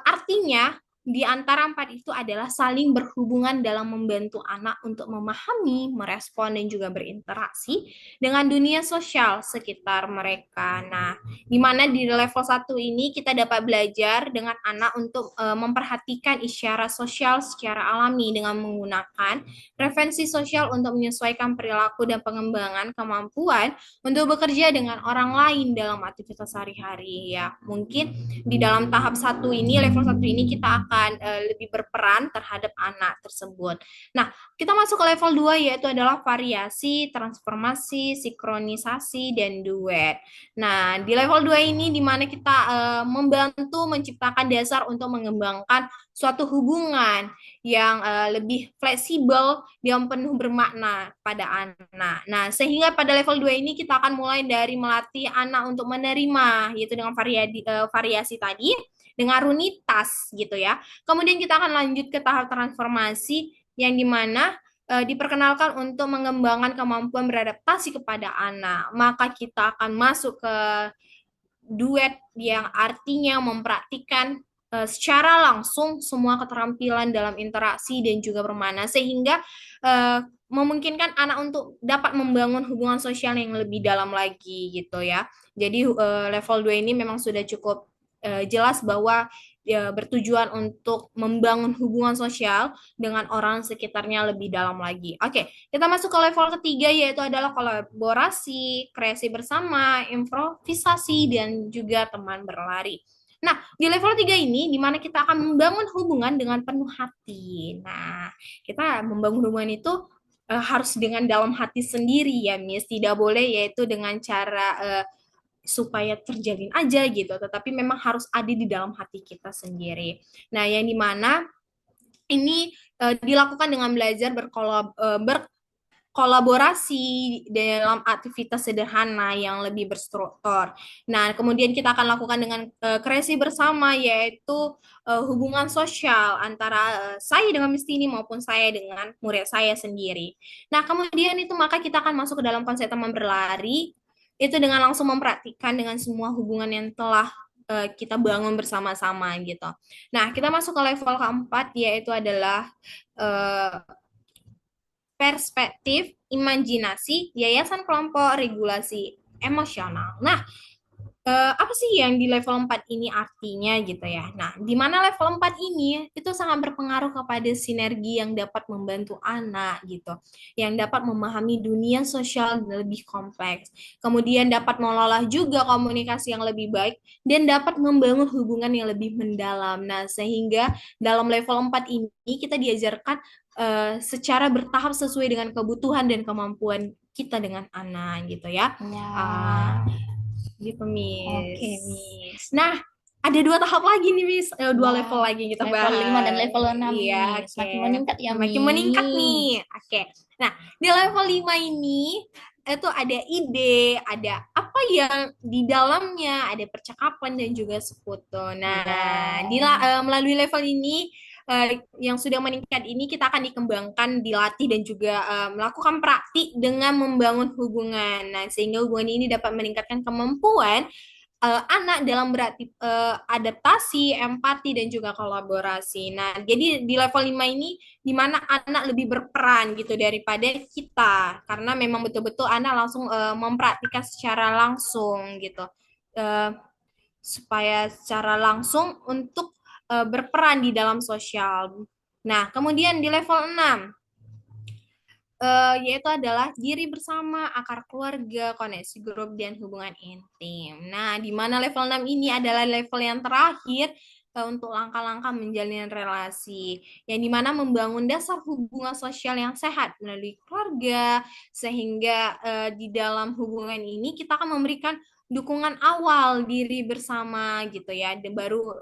artinya di antara 4 itu adalah saling berhubungan dalam membantu anak untuk memahami, merespon, dan juga berinteraksi dengan dunia sosial sekitar mereka. Nah, di mana di level 1 ini kita dapat belajar dengan anak untuk memperhatikan isyarat sosial secara alami dengan menggunakan preferensi sosial untuk menyesuaikan perilaku dan pengembangan kemampuan untuk bekerja dengan orang lain dalam aktivitas sehari-hari ya. Mungkin di dalam tahap 1 ini, level 1 ini kita akan lebih berperan terhadap anak tersebut. Nah, kita masuk ke level 2 yaitu adalah variasi, transformasi, sinkronisasi, dan duet. Nah, di level 2 ini di mana kita membantu menciptakan dasar untuk mengembangkan suatu hubungan yang lebih fleksibel yang penuh bermakna pada anak. Nah, sehingga pada level 2 ini kita akan mulai dari melatih anak untuk menerima yaitu dengan variasi tadi dengan runitas gitu ya. Kemudian kita akan lanjut ke tahap transformasi yang dimana diperkenalkan untuk mengembangkan kemampuan beradaptasi kepada anak. Maka kita akan masuk ke duet yang artinya mempraktikkan secara langsung semua keterampilan dalam interaksi dan juga bermana sehingga memungkinkan anak untuk dapat membangun hubungan sosial yang lebih dalam lagi gitu ya. Jadi level 2 ini memang sudah cukup jelas bahwa bertujuan untuk membangun hubungan sosial dengan orang sekitarnya lebih dalam lagi. Oke, kita masuk ke level ketiga yaitu adalah kolaborasi, kreasi bersama, improvisasi, dan juga teman berlari. Nah, di level 3 ini, di mana kita akan membangun hubungan dengan penuh hati. Nah, kita membangun hubungan itu harus dengan dalam hati sendiri ya, Miss. Tidak boleh yaitu dengan cara supaya terjalin aja gitu, tetapi memang harus ada di dalam hati kita sendiri. Nah, yang dimana ini dilakukan dengan belajar berkolaborasi dalam aktivitas sederhana yang lebih berstruktur. Nah, kemudian kita akan lakukan dengan kreasi bersama, yaitu hubungan sosial antara saya dengan Mistini maupun saya dengan murid saya sendiri. Nah, kemudian itu maka kita akan masuk ke dalam konsep teman berlari, itu dengan langsung mempraktikkan dengan semua hubungan yang telah kita bangun bersama-sama gitu. Nah, kita masuk ke level keempat, yaitu adalah uh, perspektif, imajinasi, yayasan kelompok, regulasi emosional. Nah, apa sih yang di level 4 ini artinya gitu ya. Nah, di mana level 4 ini itu sangat berpengaruh kepada sinergi yang dapat membantu anak gitu, yang dapat memahami dunia sosial lebih kompleks, kemudian dapat mengelola juga komunikasi yang lebih baik, dan dapat membangun hubungan yang lebih mendalam. Nah, sehingga dalam level 4 ini kita diajarkan secara bertahap sesuai dengan kebutuhan dan kemampuan kita dengan anak gitu ya. Ya, Gitu, oke, Miss. Miss. Nah, ada dua tahap lagi nih, Miss. Dua level Wah, lagi yang kita level 5 dan bahas. level 6 nih. Iya, oke. Semakin meningkat ya, Makin meningkat Mi. nih. Oke. Nah, di level 5 ini itu ada ide, ada apa yang di dalamnya, ada percakapan dan juga sekutu. Nah, Ya. melalui level ini yang sudah meningkat ini kita akan dikembangkan, dilatih dan juga melakukan praktik dengan membangun hubungan. Nah, sehingga hubungan ini dapat meningkatkan kemampuan anak dalam adaptasi, empati, dan juga kolaborasi. Nah, jadi di level 5 ini di mana anak lebih berperan gitu daripada kita. Karena memang betul-betul anak langsung mempraktikkan secara langsung gitu. Uh, supaya secara langsung untuk berperan di dalam sosial. Nah, kemudian di level 6 yaitu adalah diri bersama, akar keluarga, koneksi grup, dan hubungan intim. Nah, di mana level 6 ini adalah level yang terakhir untuk langkah-langkah menjalin relasi, yang dimana membangun dasar hubungan sosial yang sehat melalui keluarga, sehingga di dalam hubungan ini kita akan memberikan dukungan awal diri bersama gitu ya, dan baru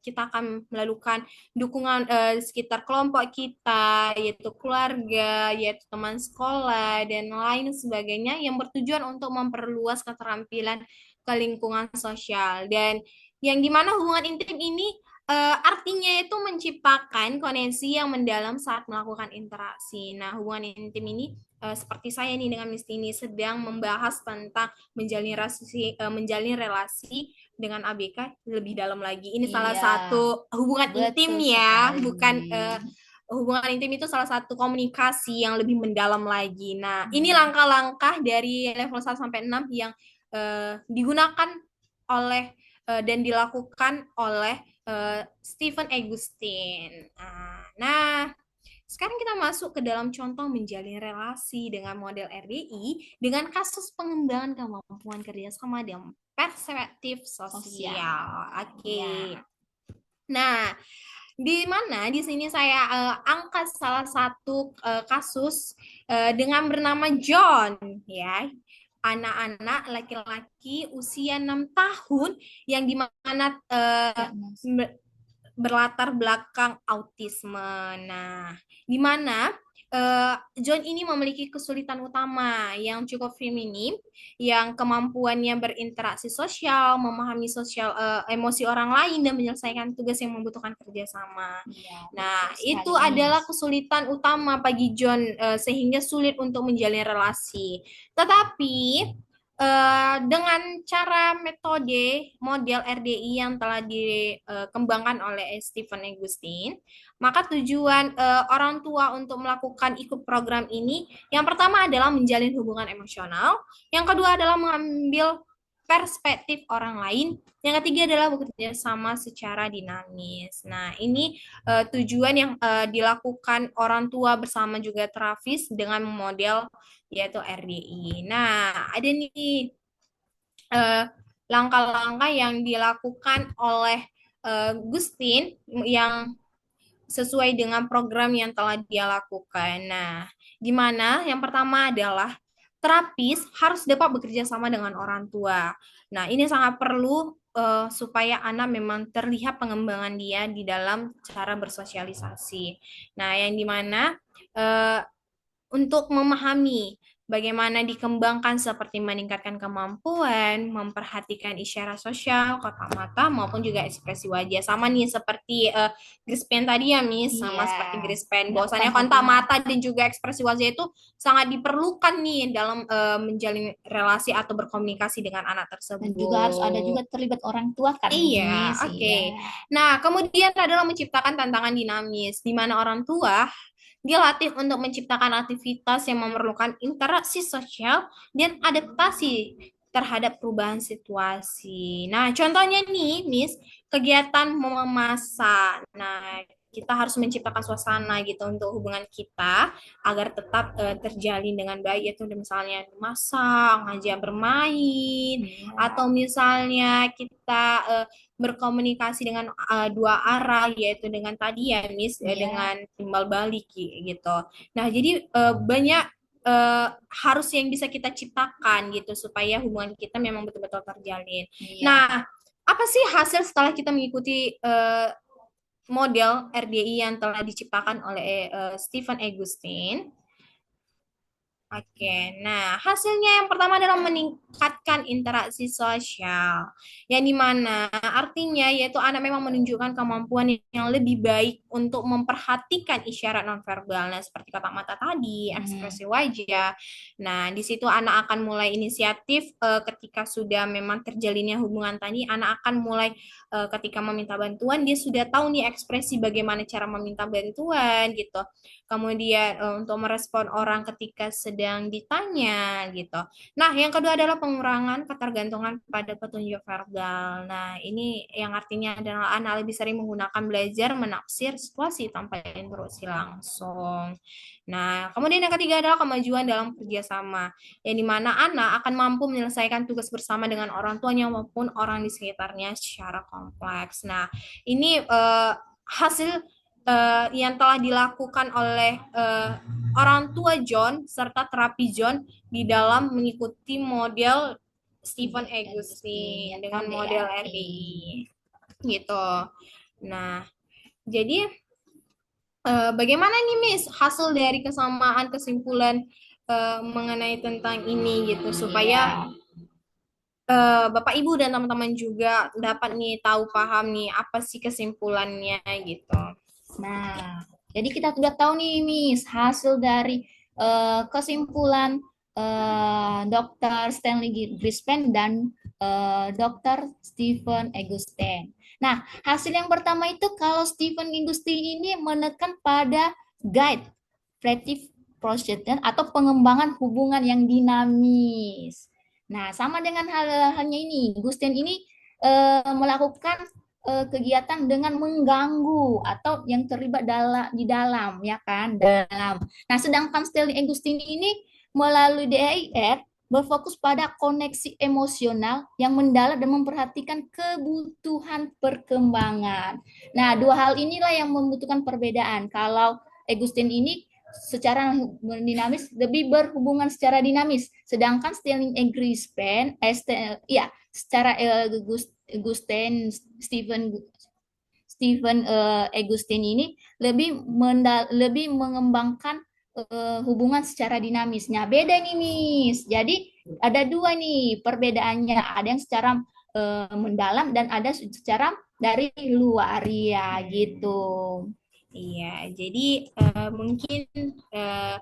kita akan melakukan dukungan sekitar kelompok kita, yaitu keluarga, yaitu teman sekolah, dan lain sebagainya yang bertujuan untuk memperluas keterampilan ke lingkungan sosial. Dan yang dimana hubungan intim ini artinya itu menciptakan koneksi yang mendalam saat melakukan interaksi. Nah, hubungan intim ini seperti saya nih dengan Miss Tini sedang membahas tentang menjalin relasi dengan ABK lebih dalam lagi. Ini salah Iya, satu hubungan intim betul ya, sekali. bukan hubungan intim itu salah satu komunikasi yang lebih mendalam lagi. Nah, ini Hmm. langkah-langkah dari level 1 sampai 6 yang digunakan oleh dan dilakukan oleh Stephen Agustin. Nah, sekarang kita masuk ke dalam contoh menjalin relasi dengan model RDI dengan kasus pengembangan kemampuan kerjasama dan perspektif Sosial. sosial. Oke. Ya. Nah, di mana di sini saya angkat salah satu kasus dengan bernama John, ya. Anak-anak laki-laki usia 6 tahun yang dimana Diagnosis. berlatar belakang autisme. Nah, di mana John ini memiliki kesulitan utama yang cukup feminim, yang kemampuannya berinteraksi sosial, memahami sosial emosi orang lain dan menyelesaikan tugas yang membutuhkan kerjasama. Iya, betul Nah, sekali, itu Miss. adalah kesulitan utama bagi John sehingga sulit untuk menjalin relasi. Tetapi dengan cara metode model RDI yang telah dikembangkan oleh Stephen Agustin, maka tujuan orang tua untuk melakukan ikut program ini, yang pertama adalah menjalin hubungan emosional, yang kedua adalah mengambil perspektif orang lain, yang ketiga adalah bekerja sama secara dinamis. Nah, ini tujuan yang dilakukan orang tua bersama juga terapis dengan model yaitu RDI. Nah, ada nih eh, langkah-langkah yang dilakukan oleh Gustin yang sesuai dengan program yang telah dia lakukan. Nah, di mana yang pertama adalah terapis harus dapat bekerja sama dengan orang tua. Nah, ini sangat perlu supaya anak memang terlihat pengembangan dia di dalam cara bersosialisasi. Nah, yang dimana uh, untuk memahami bagaimana dikembangkan seperti meningkatkan kemampuan, memperhatikan isyarat sosial, kotak mata, maupun juga ekspresi wajah. Sama nih seperti Grispen tadi ya, Miss, sama Iya, seperti Grispen. melakukan Bahwasanya kontak hubungan. mata dan juga ekspresi wajah itu sangat diperlukan nih dalam menjalin relasi atau berkomunikasi dengan anak Dan juga harus ada tersebut. juga terlibat orang tua kan, Iya, Miss? oke. Iya. Nah, kemudian adalah menciptakan tantangan dinamis, di mana orang tua dilatih untuk menciptakan aktivitas yang memerlukan interaksi sosial dan adaptasi terhadap perubahan situasi. Nah, contohnya nih, Miss, kegiatan memasak. Nah, kita harus menciptakan suasana gitu untuk hubungan kita agar tetap terjalin dengan baik, yaitu misalnya masak, ngajak bermain, Iya. atau misalnya kita berkomunikasi dengan dua arah, yaitu dengan tadi ya Miss Iya. dengan timbal balik gitu. Nah, jadi banyak harus yang bisa kita ciptakan gitu supaya hubungan kita memang betul-betul terjalin. Iya. Nah, apa sih hasil setelah kita mengikuti model RDI yang telah diciptakan oleh Stephen Agustin? Oke, nah hasilnya yang pertama adalah meningkatkan interaksi sosial, yang dimana artinya yaitu anak memang menunjukkan kemampuan yang lebih baik untuk memperhatikan isyarat nonverbal, nah seperti kata mata tadi, Hmm. ekspresi wajah. Nah, di situ anak akan mulai inisiatif ketika sudah memang terjalinnya hubungan tadi, anak akan mulai ketika meminta bantuan dia sudah tahu nih ekspresi bagaimana cara meminta bantuan gitu, kemudian untuk merespon orang ketika sedang ditanya gitu. Nah, yang kedua adalah pengurangan ketergantungan pada petunjuk verbal. Nah, ini yang artinya adalah anak lebih sering menggunakan belajar menafsir situasi tanpa interaksi langsung. Nah, kemudian yang ketiga adalah kemajuan dalam kerjasama, yang dimana anak akan mampu menyelesaikan tugas bersama dengan orang tuanya maupun orang di sekitarnya secara kompleks. Nah, ini hasil yang telah dilakukan oleh orang tua John serta terapi John di dalam mengikuti model Stephen Agustin Agustin yang dengan model KBRI. RDI gitu. Nah, jadi bagaimana nih Miss hasil dari kesamaan kesimpulan mengenai tentang ini gitu supaya Iya. Bapak Ibu dan teman-teman juga dapat nih tahu paham nih apa sih kesimpulannya gitu. Nah, jadi kita sudah tahu nih, Miss, hasil dari kesimpulan Dr. Stanley Grispen dan Dr. Stephen Augustine. Nah, hasil yang pertama itu kalau Stephen Augustine ini menekan pada guide creative procedure atau pengembangan hubungan yang dinamis. Nah, sama dengan halnya ini, Gustin ini melakukan kegiatan dengan mengganggu atau yang terlibat di dalam ya kan dalam. Nah, sedangkan Stanley Agustin ini melalui DAIR berfokus pada koneksi emosional yang mendalam dan memperhatikan kebutuhan perkembangan. Nah, dua hal inilah yang membutuhkan perbedaan. Kalau Agustin ini secara dinamis lebih berhubungan secara dinamis, sedangkan Stanley Greenspan, ya, secara Augustine Stephen Agustin ini lebih mengembangkan hubungan secara dinamisnya. Beda nih, Miss. Jadi ada dua nih perbedaannya. Ada yang secara mendalam dan ada secara dari luar ya gitu. Iya, jadi mungkin eh,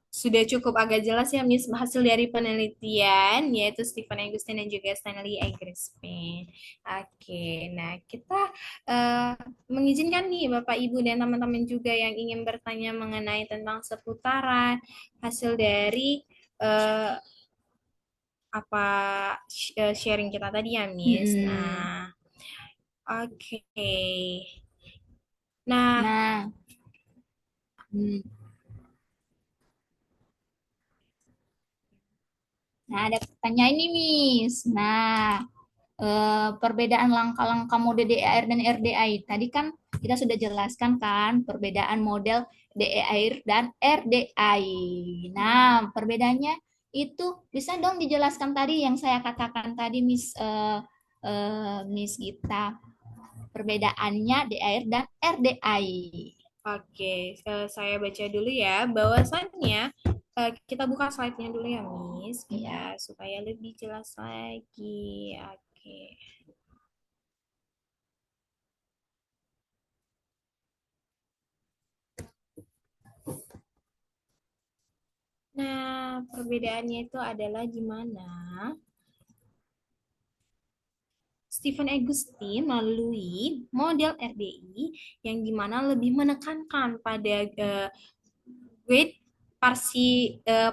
sudah cukup agak jelas ya Miss hasil dari penelitian yaitu Stephen Augustine dan juga Stanley Greenspan. Oke, nah kita eh, mengizinkan nih Bapak Ibu dan teman-teman juga yang ingin bertanya mengenai tentang seputaran hasil dari eh, apa sharing kita tadi ya Miss. Mm-mm. Nah, oke. Nah, Nah, mm, nah ada pertanyaan ini, Miss. Nah, perbedaan langkah-langkah model DEIR dan RDI. Tadi kan kita sudah jelaskan kan perbedaan model DEIR dan RDI. Nah, perbedaannya itu bisa dong dijelaskan tadi yang saya katakan tadi, Miss Gita. Perbedaannya DEIR dan RDI. oke, saya baca dulu ya. Bahwasannya kita buka slide-nya dulu ya, Miss, Ya. ya supaya lebih jelas lagi. Oke. Nah, perbedaannya itu adalah di mana Stephen Agustin melalui model RDI yang dimana lebih menekankan pada great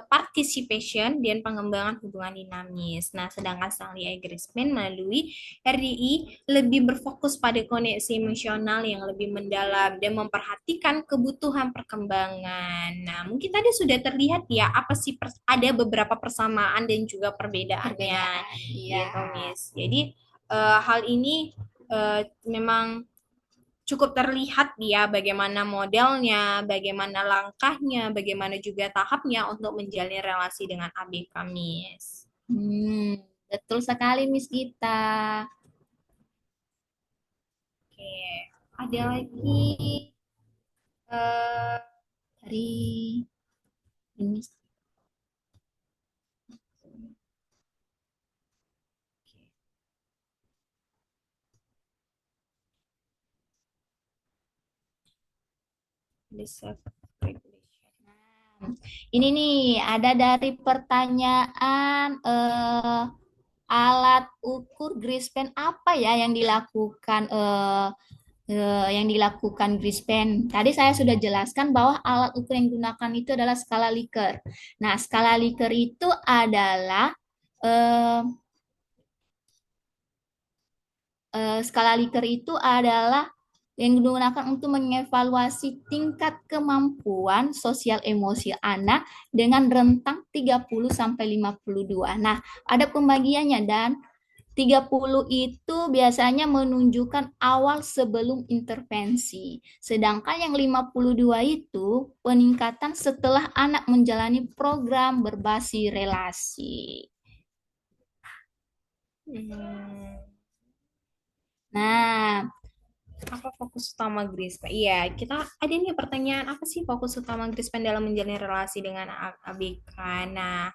participation dan pengembangan hubungan dinamis. Nah, sedangkan Stanley Greenspan melalui RDI lebih berfokus pada koneksi emosional yang lebih mendalam dan memperhatikan kebutuhan perkembangan. Nah, mungkin tadi sudah terlihat ya apa sih ada beberapa persamaan dan juga perbedaannya, Iya. gitu, Miss. Jadi hal ini memang cukup terlihat dia bagaimana modelnya, bagaimana langkahnya, bagaimana juga tahapnya untuk menjalin relasi dengan ABK, Miss. Betul sekali, Miss Gita. Oke, ada lagi eh, Dari Miss. self-regulation. Ini nih ada dari pertanyaan alat ukur Greenspan apa ya yang dilakukan Greenspan. Tadi saya sudah jelaskan bahwa alat ukur yang digunakan itu adalah skala Likert. Nah, skala Likert itu adalah eh, skala Likert itu adalah yang digunakan untuk mengevaluasi tingkat kemampuan sosial emosi anak dengan rentang 30 sampai 52. Nah, ada pembagiannya dan 30 itu biasanya menunjukkan awal sebelum intervensi. Sedangkan yang 52 itu peningkatan setelah anak menjalani program berbasis relasi. Hmm, Nah, apa fokus utama Grispen? Iya, kita ada nih pertanyaan apa sih fokus utama Grispen dalam menjalin relasi dengan ABK? Nah,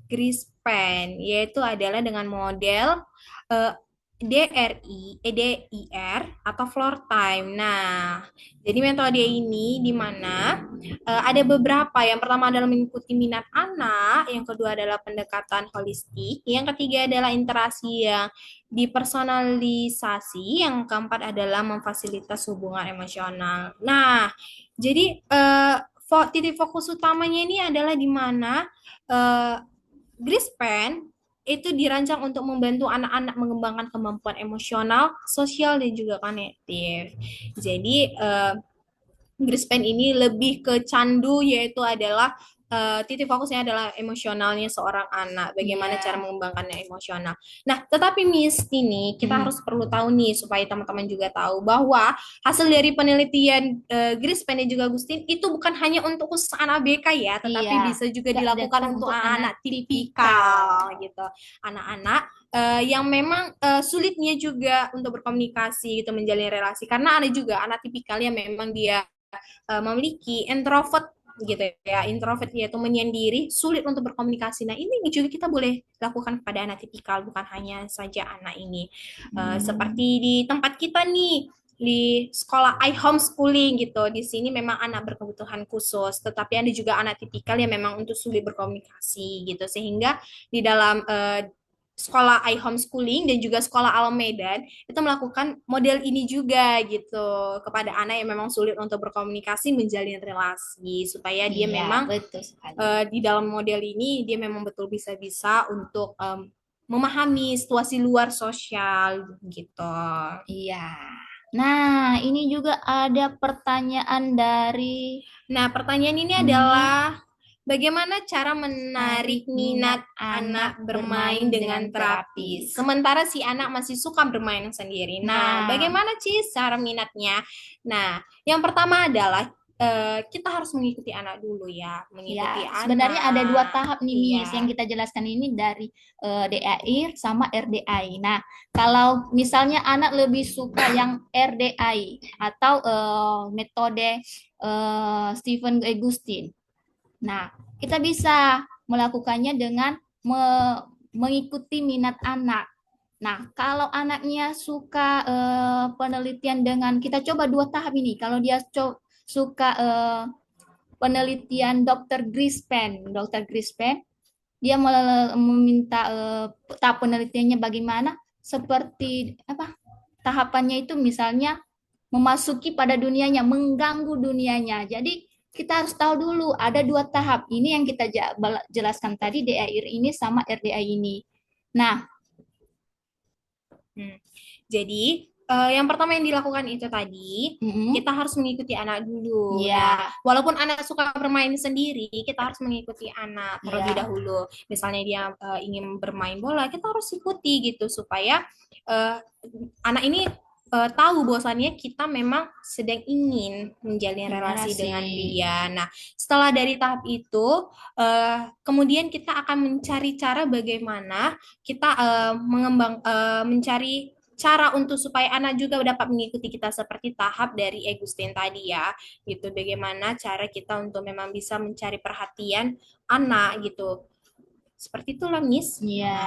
Grispen yaitu adalah dengan model eh, DRI, DIR atau floor time. Nah, jadi metode ini di mana ada beberapa. Yang pertama adalah mengikuti minat anak, yang kedua adalah pendekatan holistik, yang ketiga adalah interaksi yang dipersonalisasi, yang keempat adalah memfasilitas hubungan emosional. Nah, jadi titik fokus utamanya ini adalah di mana eh, Grispen itu dirancang untuk membantu anak-anak mengembangkan kemampuan emosional, sosial, dan juga kognitif. Jadi, Grispen ini lebih ke candu yaitu adalah titik fokusnya adalah emosionalnya seorang anak, bagaimana cara Iya. mengembangkannya emosional. Nah, tetapi Miss, ini kita Mm. harus perlu tahu nih supaya teman-teman juga tahu bahwa hasil dari penelitian Grispen dan juga Agustin itu bukan hanya untuk khusus anak BK ya, Iya, tetapi bisa juga gak dilakukan datang untuk untuk anak anak-anak tipikal. tipikal gitu. Anak-anak yang memang sulitnya juga untuk berkomunikasi gitu, menjalin relasi. Karena ada juga anak tipikal yang memang dia memiliki introvert gitu ya, introvert yaitu menyendiri, sulit untuk berkomunikasi. Nah, ini juga kita boleh lakukan pada anak tipikal, bukan hanya saja anak ini. Seperti Hmm. di tempat kita nih, di sekolah homeschooling gitu. Di sini memang anak berkebutuhan khusus, tetapi ada juga anak tipikal yang memang untuk sulit berkomunikasi gitu. Sehingga di dalam sekolah homeschooling dan juga sekolah Alam Medan itu melakukan model ini juga gitu kepada anak yang memang sulit untuk berkomunikasi, menjalin relasi supaya dia Iya, memang betul sekali. di dalam model ini dia memang betul bisa-bisa untuk memahami situasi luar sosial gitu. Iya. Nah, ini juga ada pertanyaan dari Nah, pertanyaan ini ini, adalah bagaimana cara menarik tarik minat minat anak anak bermain bermain dengan dengan terapis. terapis, sementara si anak masih suka bermain sendiri. Nah, Nah, bagaimana sih cara minatnya? Nah, yang pertama adalah kita harus mengikuti anak dulu ya, mengikuti ya, sebenarnya ada dua anak. tahap nih, Miss. Yang Iya. kita jelaskan ini dari DAI sama RDI. Nah, kalau misalnya anak lebih suka yang RDI atau metode Stephen Agustin. Nah, kita bisa melakukannya dengan mengikuti minat anak. Nah, kalau anaknya suka penelitian dengan kita coba dua tahap ini. Kalau dia suka penelitian Dr. Grispen, dia meminta tahap penelitiannya bagaimana, seperti apa tahapannya itu misalnya memasuki pada dunianya, mengganggu dunianya. Jadi kita harus tahu dulu ada dua tahap. Ini yang kita jelaskan tadi DAIR ini sama RDI ini. Nah, Hmm. Jadi, yang pertama yang dilakukan itu tadi, mm, kita harus mengikuti anak dulu. Nah, ya, walaupun anak suka bermain sendiri, kita harus mengikuti anak terlebih ya, dahulu. Misalnya dia ingin bermain bola, kita harus ikuti gitu supaya eh, anak ini tahu bahwasannya kita memang sedang ingin menjalin relasi generasi. dengan dia. Nah, setelah dari tahap itu, kemudian kita akan mencari cara bagaimana kita mencari cara untuk supaya anak juga dapat mengikuti kita seperti tahap dari Agustin tadi ya, gitu. Bagaimana cara kita untuk memang bisa mencari perhatian anak gitu. Seperti itulah, Miss. Nah, Ya,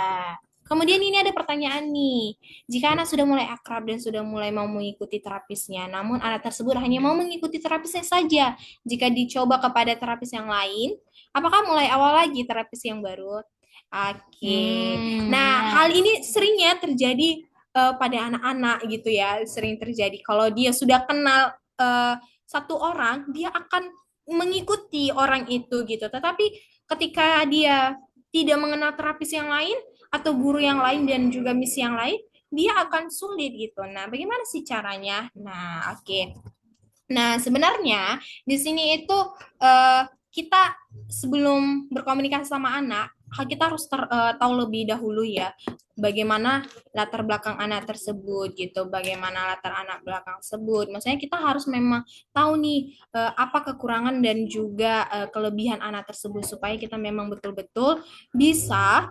kemudian ini ada pertanyaan nih. Jika anak sudah mulai akrab dan sudah mulai mau mengikuti terapisnya, namun anak tersebut hanya mau mengikuti terapisnya saja. Jika dicoba kepada terapis yang lain, apakah mulai awal lagi terapis yang baru? Oke. Nah, hal ya, ini seringnya terjadi pada anak-anak gitu ya, sering terjadi. Kalau dia sudah kenal satu orang, dia akan mengikuti orang itu gitu. Tetapi ketika dia tidak mengenal terapis yang lain atau guru yang lain dan juga misi yang lain, dia akan sulit gitu. Nah, bagaimana sih caranya? Nah, oke. Okay. Nah, sebenarnya di sini itu kita sebelum berkomunikasi sama anak, kita harus tahu lebih dahulu ya bagaimana latar belakang anak tersebut gitu, bagaimana latar anak belakang tersebut. Maksudnya kita harus memang tahu nih apa kekurangan dan juga kelebihan anak tersebut supaya kita memang betul-betul bisa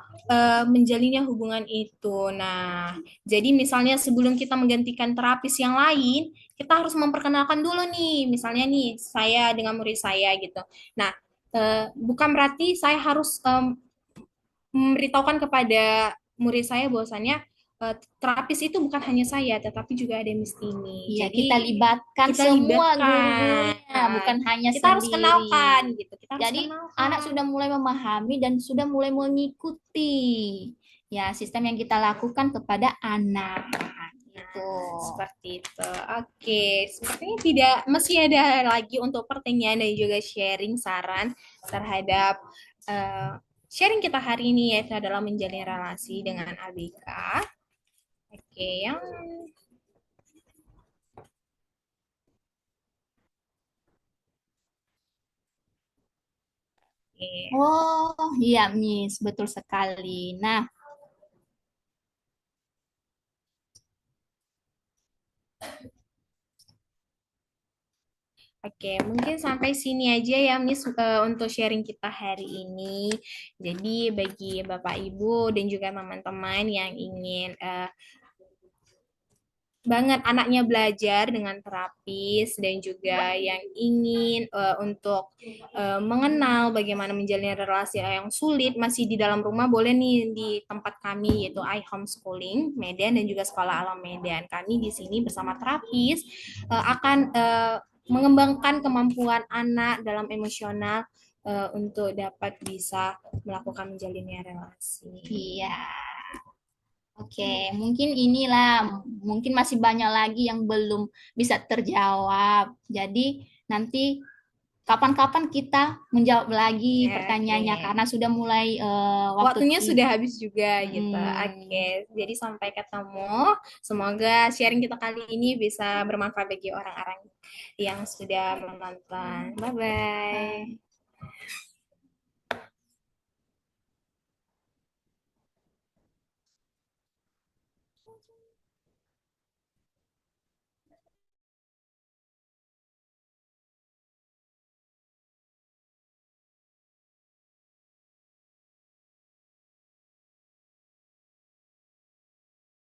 menjalinnya hubungan itu. Nah, jadi misalnya sebelum kita menggantikan terapis yang lain, kita harus memperkenalkan dulu nih, misalnya nih saya dengan murid saya gitu. Nah, bukan berarti saya harus memberitahukan kepada murid saya bahwasannya terapis itu bukan hanya saya, tetapi juga ada Miss Tini. ya, Jadi kita libatkan kita semua libatkan, guru-gurunya, bukan hanya kita harus kenalkan sendiri. gitu, kita harus Jadi anak kenalkan. sudah mulai memahami dan sudah mulai mengikuti ya sistem yang kita lakukan kepada anak. Gitu. Nah, seperti itu. Oke, sepertinya tidak masih ada lagi untuk pertanyaan dan juga sharing saran terhadap eh, sharing kita hari ini yaitu adalah menjalin relasi dengan ABK. Oke, yang Oh, iya, Miss, betul sekali. Nah, Oke, mungkin sampai sini aja ya, Miss, untuk sharing kita hari ini. Jadi, bagi Bapak, Ibu, dan juga teman-teman yang ingin banget anaknya belajar dengan terapis dan juga yang ingin untuk mengenal bagaimana menjalin relasi yang sulit masih di dalam rumah boleh nih di tempat kami yaitu iHomeschooling Medan dan juga Sekolah Alam Medan. Kami di sini bersama terapis akan mengembangkan kemampuan anak dalam emosional untuk dapat bisa melakukan menjalinnya relasi. iya. Oke, mungkin inilah, mungkin masih banyak lagi yang belum bisa terjawab. Jadi nanti kapan-kapan kita menjawab lagi pertanyaannya Oke. karena sudah mulai waktu Waktunya tidur. sudah habis juga gitu. Oke, Hmm, jadi sampai ketemu. Semoga sharing kita kali ini bisa bermanfaat bagi orang-orang yang sudah menonton. Bye bye. bye.